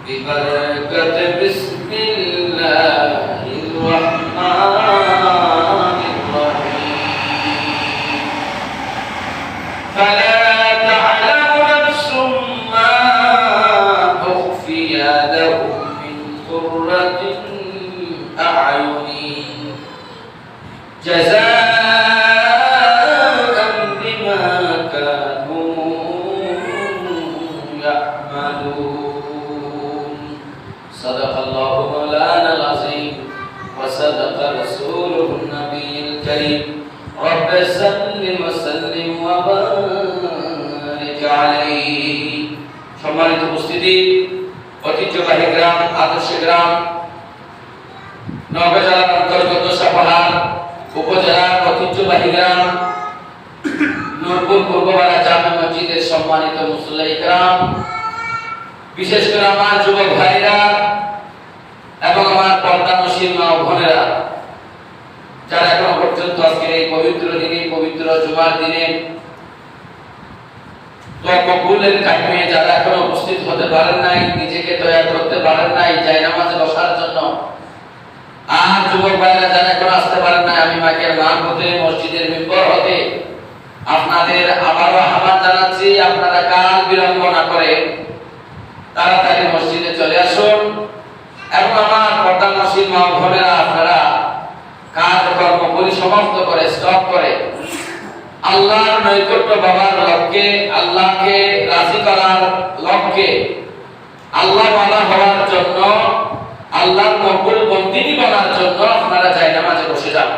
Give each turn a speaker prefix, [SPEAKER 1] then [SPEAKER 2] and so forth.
[SPEAKER 1] ببركة بسم الله الرحمن الرحيم فلا تعلم نفس ما أخفي لهم من قرة أعين جزاء بما كانوا يعملون صدق الله مولانا العظيم وصدق رسوله النبي الكريم رب صل وسلم وبارك عليه সম্মানিত উপস্থিতি ঐতিহ্যবাহী গ্রাম আদর্শ গ্রাম নওগাঁ জেলার অন্তর্গত সাপাহার উপজেলার ঐতিহ্যবাহী গ্রাম নূরপুর পূর্বপাড়া জামে মসজিদের সম্মানিত মুসল্লি کرام বিশেষ করে আমার যুবক ভাইরা এবং আমার পর্দানশীল মা ও বোনেরা যারা এখনো পর্যন্ত আজকের এই পবিত্র দিনে পবিত্র জুমার দিনে কবুলের টাইমে যারা এখনো উপস্থিত হতে পারেন নাই নিজেকে তৈরি করতে পারেন নাই জায়নামাজে বসার জন্য আর যুবক ভাইরা যারা এখনো আসতে পারেন নাই আমি মাকে মান হতে মসজিদের মেম্বার হতে আপনাদের আবারও আহ্বান জানাচ্ছি আপনারা কাল বিলম্ব না করে তাড়াতাড়ি মসজিদে চলে আসুন এবং আমার পর্দানশীল মা ও বোনেরা আপনারা কাজকর্ম পরিসমাপ্ত করে স্টপ করে আল্লাহর নৈকট্য পাবার লক্ষ্যে আল্লাহকে রাজি করার লক্ষ্যে আল্লাহ ওয়ালা হওয়ার জন্য আল্লাহর মকবুল বন্দিনী বনার জন্য আপনারা জায়নামাজে বসে যান।